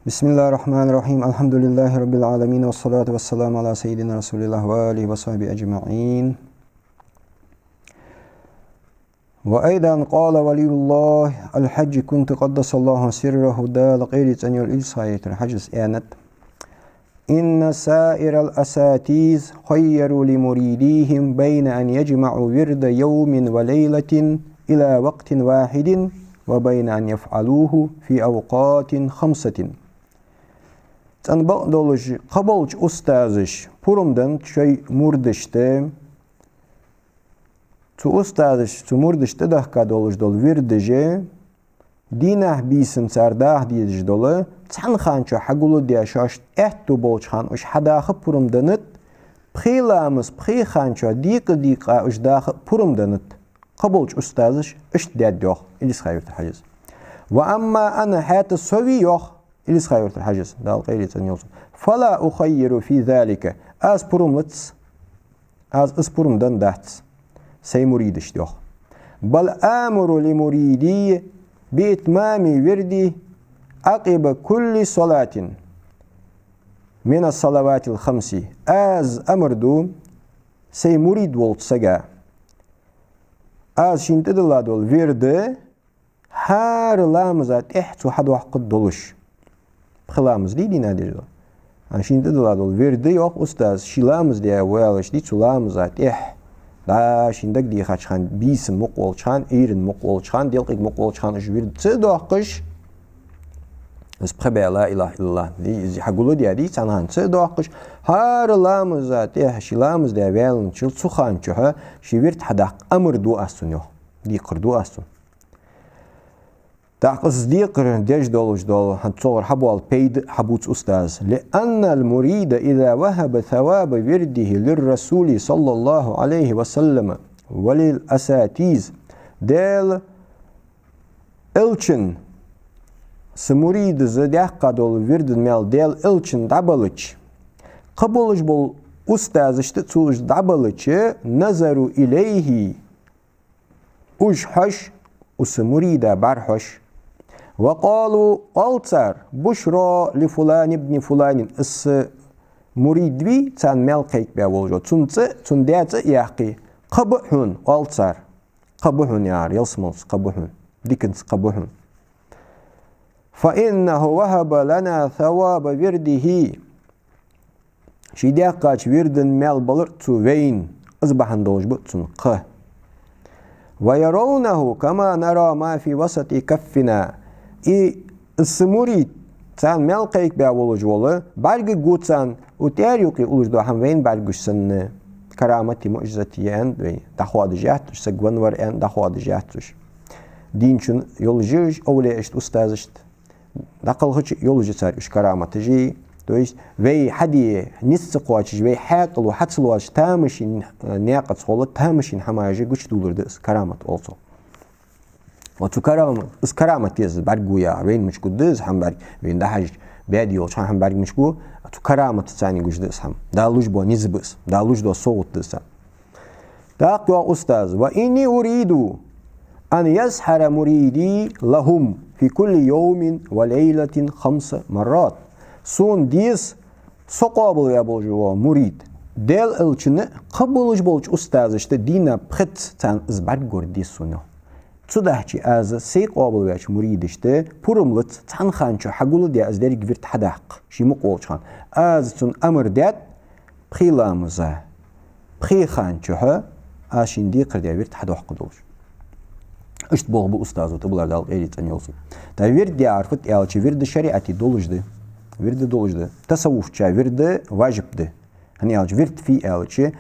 Bismillahirrahmanirrahim. Elhamdülillahi Rabbil alemin. Ve salatu ve selamu ala seyyidina Resulillah ve alihi ve sahbihi ecma'in. Ve eydan qala veliyullah el-hacci kuntu qaddasallahu sirrahu dal qeyrit en yol ilsayetir hacis enet. İnne sairel asatiz hayyeru li muridihim beyne en yecma'u virde yevmin ve leyletin ila vaktin vahidin ve beyne en yef'aluhu fi avqatin khamsatin. Sen bağdoluş, kabolç ustazış, purumdan şey murdıştı. Tu ustazış, tu murdıştı dahka doluş dol virdici, dinah bisin sardah diyici dolu, sen xanço hagulu diye şaşt ehtu bolçhan uş hadahı purumdanıt, pxilamız pxi xanço dika uş dahı purumdanıt. Kabolç ustazış, iş ded yok, ilis xayırtı haciz. Ve amma ana hatı sovi yok, İlis hayırtır haciz. Dal gayriten yolsun. Fala ukhayyiru fi zalika. Az purumlets. Az ispurumdan dahts. Sey muridiş diyor. Bal amuru li muridi bi itmami virdi aqiba kulli salatin min as-salavatil khamsi. Az amrdu sey murid voltsaga. Az şintedilla dol virdi har lamzat ihtu had waqt doluş. Xılamız değil nedir o? Şimdi de dolu verdi yok ustaz şilamız diye velaş di çulamız at da şimdi diye kaçan bisim muqolçan erin muqolçan delqik muqolçan jvirdi doqış isqaba la ilaha illallah di hagulu diye di sanan doqış harlamız at şilamız diye velin çıl suxan çha şivirt hadaq amr duasun yok di qirdu asun تصديق ديج دولج دول هنتصور حبوال بيد حبوت أستاذ لأن المريد إذا وهب ثواب ورده للرسول صلى الله عليه وسلم وللأساتيز ديل إلچن سمريد زديق دول ورد مال ديل إلچن دبلج قبولج بول أستاذ اشتتوج دبلج نظروا إليه أجحش وسمريد برحش وقالوا ألتر بشرى لفلان ابن فلان اس مريد بي تان ملقيك بي أولجو تن ديات يحقي قبحون ألتر قبحون يار يلسموس قبحون ديكنس قبحون فإنه وهب لنا ثواب ورده شيديق قاش وردن مال بلر تو وين أصبحن دولج بطن قه ويرونه كما نرى ما في وسط كفنا السموري تان ملقيك بأولوج ولا برج جوتان وتاريخي أولوج ده هم وين برجش سن كرامتي معجزتي أن دخواد جاتش سجون ور أن دخواد جاتش دينشون يولجيج أولي إشت أستاذشت دقل هش يولج سار إش كرامتي تويش وي حدي نسقواش وي حاقل وحصلواش تامشين ناقص خالد تامشين حماجة قش دولر دس كرامت also وتو كرامت يز برجويا وين مش قدس هم برج وين ده حاج بادي وش هم برج مش قو تو كرامت ثاني قش دس هم دالوج بو نزبس دالوج دو صوت دس داقوا أستاذ وإني أريد أن يسحر مريدي لهم في كل يوم وليلة 5 مرات son diz soqabıl ya bolju murid del elçini qabuluj bolç ustaz işte dina pret tan izbar gordi suno tudahçi az sey qabul ya murid işte purumlut tan xanço hagulu diye azder gvirt hadaq şimu qolçan az tun amr dat xilamıza xi xanço ha aşindi qirdiya virt hadaq qudulur işte bu ustaz o bular dal elitan yolsun da vir diye arfut elçi vir şeriati dolujdu Virde dolujdu. Tasavvufça virde vacipdi. Hani elçi virt fi elçi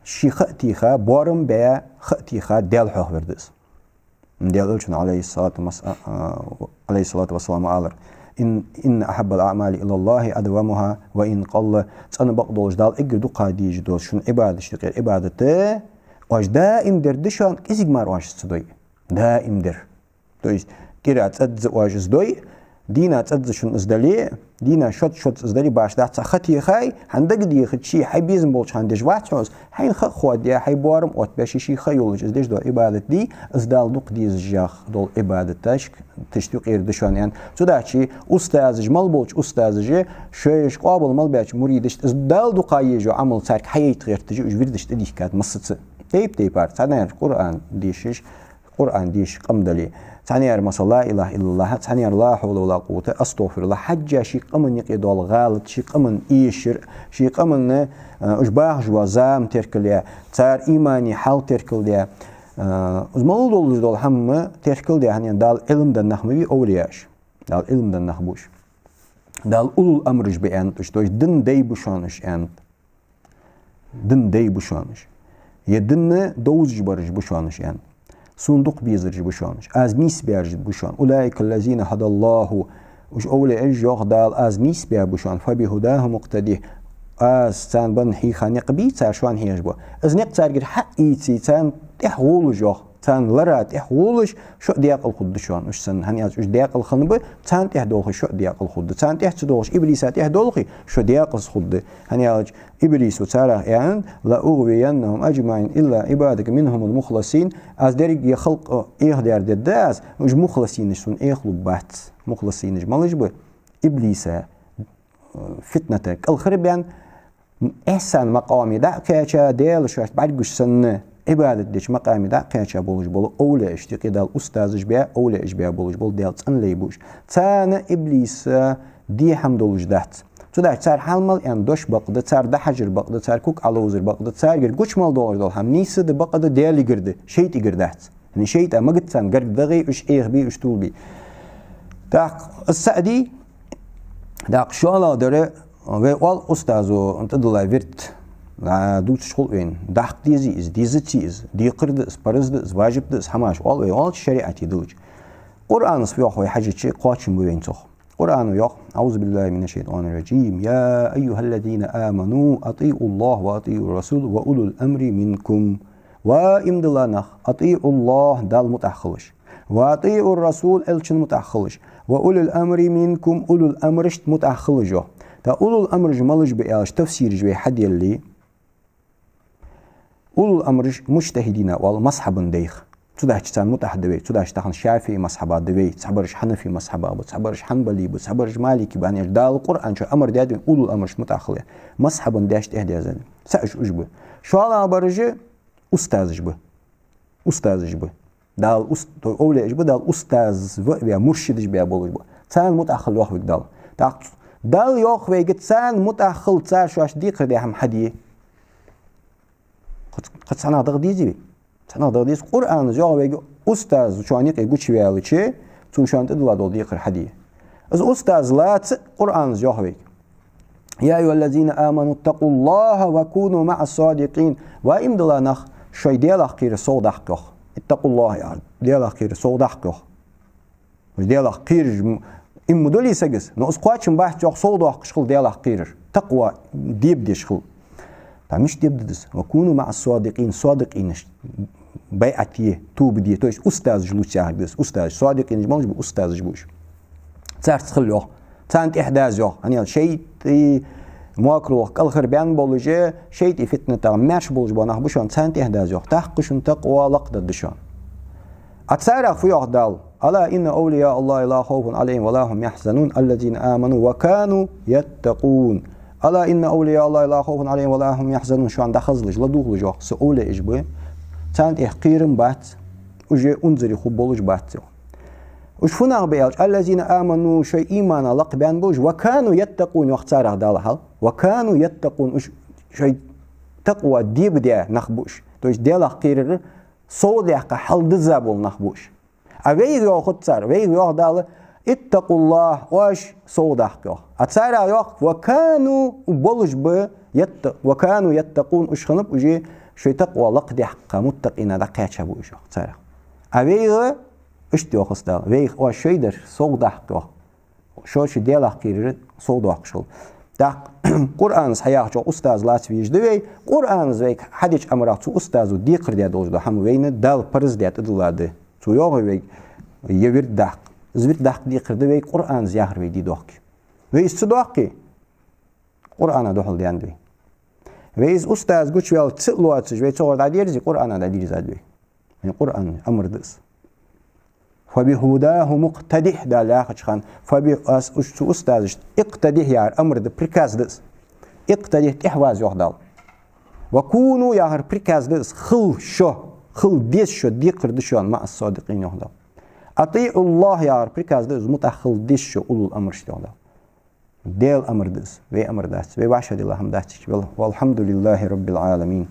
şikhatiha borum beya khatiha delhuh virdes. Del elçin aleyhissalatu vesselam alır. İn ahabbal a'mali ilallahi advamuha ve in qalla sana baq doluj dal egirdu qadici dol şun ibadet ibadeti oj daimdir dişan izigmar oj stoy. Daimdir. То есть кират адз oj stoy دينا تزشون إزدلي دينا شوت إزدلي باش ده تخطي خاي عندك دي خدشي حي بيزن بولش عندش واتشوز حين خود دي حي بوارم أوت باشي خيولج إزدش دو عبادة دي إزدال دوق دي زجاخ دول عبادة تشتوق إردشان يعني تداشي أستاذ جمال بولش أستاذ جي شيش قابل مال باش مريدش إزدال دقايجو عمل سارك حي تغير تجي وجبردش تديك كات مصت تيب تعنى القرآن ديشش قرآن ديش قمدلي تعني مثلا لا إله إلا الله تعني لا حول ولا قوة أستغفر الله حاجة شيء قمن يقيدوا الغالط شيء قمن إيشر شيء قمن أشباه جوازام تركليا تار إيماني حال تركليا زمانو دول هم تركليا هني دال علم دن نخمي أولياش دال علم دن نخبوش دال أول أمرج بأنت توش دن داي بشانش أنت دن داي بشانش يدن دوز جبرج بشانش أنت صندوق بيزرج بشانش از ميس بيرج بشان أولئك الذين هدى الله وش أولي الجوغ دال از ميس بير بشان فبهداه مقتديه از سان بن حي خانق بي تار شوان هيج بو از نق تارجر حقي تي تان تحول جوغ تان لرات احولش شو دياق الخد شان وش سن هني از وش دياق الخنب تان تحدوخ شو دياق الخد تان تحدوخ ابليس تحدوخ شو دياق الخد هني از ابليس وتارا يعني لا اغوينهم اجمعين الا عبادك منهم المخلصين از درج يخلق ايه داز وش مخلصين شون يخلق بات مخلصين مالج بو ابليس فتنتك الخربان احسن مقامي دا كاچا ديل شو بعد گوش سن عبادة ديش مقامي دا كاچا بولج بول أولى اشتقي دال أستاذ جبيا أولى إجبيا بولج بول ديال تن ليبوش تانا إبليس دي حمدولج دات تدا تار حالمال ان دوش بقد تار ده حجر بقد تار كوك علوزر بقد تار غير گوش مال دول دول هم نيس ده بقد ديالي گرد شيت گردات يعني شيت ما قد سان گرد دغي اش ايغ بي اش طول بي داق السعدي داق شوالا دره وال أستاذو انت دلای ورد دوت شغل وين داق ديزي تيز دي قرد اسبرز واجب دس هماش وال شريعتي دوج قرآن سبيو خوي حاجة شيء قاتشم بوين تخ قرآن يق أعوذ بالله من الشيطان الرجيم يا أيها الذين آمنوا أطيعوا الله وأطيعوا الرسول وأولو الأمر منكم وإمدلانخ أطيعوا الله دال متأخلش وأطيعوا الرسول ألشن متأخلش وأولو الأمر منكم أولو الأمر متأخلجو تا أولو الأمر جمالج بإيش تفسير جوي حد يلي أولو الأمر مجتهدين والمصحب ديخ تداش تان متحدوي تداش تان شافعي مصحبات دوي تصبرش حنفي مصحبات تصبرش حنبلي تصبرش مالكي بان دال القرآن شو أمر دادين أولو الأمر متأخلة مصحب داش تهدي زين سأش أجبه شو على برجة أستاذ جبه أستاذ جبه دال أولى جبه دال أستاذ ويا مرشد جبه بقول جبه تان متأخل واحد دال دال يوخ ويجت تان متأخل تار شو أش ديق ده هم حديه قد سنة دغديزي سنة دغديز قرآن جاء ويجي أستاذ شو عنيق يقول شيء ولا شيء تون شو أنت دلوا دول ديق الحديه از أستاذ لا قرآن جاء ويجي يا أيها الذين آمنوا اتقوا الله وكونوا مع الصادقين وإم دلا نخ شيء ديال أخير صودحكه اتقوا الله يعني ديال أخير صودحكه مش ديال أخير إم دولي سجس نقص قاتشم بحث جاء صودح شغل ديال أخير تقوى ديب دي شغل مش تبدس وكونوا مع الصادقين صادقين بيعتيه توب دي توش أستاذ جلوس ياهدس أستاذ صادقين جمالج بأستاذ جبوش تار تخليه تانت إحداث جو يعني شيء ماكرو كالخر بيان بولجي شيء فتنة تغمرش بولج بانه بشان تانت إحداث جو تحقشن تقوى لقد دشان أتسارع في يهدال ألا إن أولياء الله لا خوف عليهم ولا هم يحزنون الذين آمنوا وكانوا يتقون ألا إن أولياء الله لا خوف عليهم ولا هم يحزنون شو عند خزلج لا دوغ لجو سؤال إجبه تانت إحقيرم بات وجي أنزري خوب بولج بات وش فنا بيالج الذين آمنوا شيء إيمان لق بان بولج وكانوا يتقون واختار دالها وكانوا يتقون وش شيء تقوى ديب ديا نخبوش توش ديال إحقير صود يحق حل دزابول نخبوش أغير يو خطار وغير يو دال اتقوا الله واش صودحكو أتسارع يوق وكانوا بولج ب وكانوا يتقون أشخنب وجي شو تقوى لقد حق متقين دقيتش أبو إيش أتسارع أبيه إشتي وخصدال ويخ واش شيدر صودحكو شو ديال أخير صودح شو دق قرآن صحيح جو أستاذ لا تفيج دوي قرآن زيك حديث أمرات أستاذ وديقر ديال دوج ده هم وين دال برز ديال تدلاد تو يوغ ويك يورد دق زبيت داق دي قرد وي قرآن زياخر وي دي دوكي وي استدوكي قرآن دوحل دي عندي وي إز أستاذ قوش ويال تسألوات وي تصور دا ديرزي قرآن دا ديرز عدوي يعني قرآن أمر دس فبهداه مقتدح دا لاخش خان أستاذ اقتدح يار أمر دا بركاز دس اقتدح إحواز يوخدال وكونوا يار بركاز دس خل ديس شو دي قرد شو مع الصادقين يوخدال أطيعوا الله يار بركاز دس متخل ديس شو أولو الأمر شو يوخدال ديل أمر دس وي أمر دس وي واشهد الله هم دس والحمد لله رب العالمين.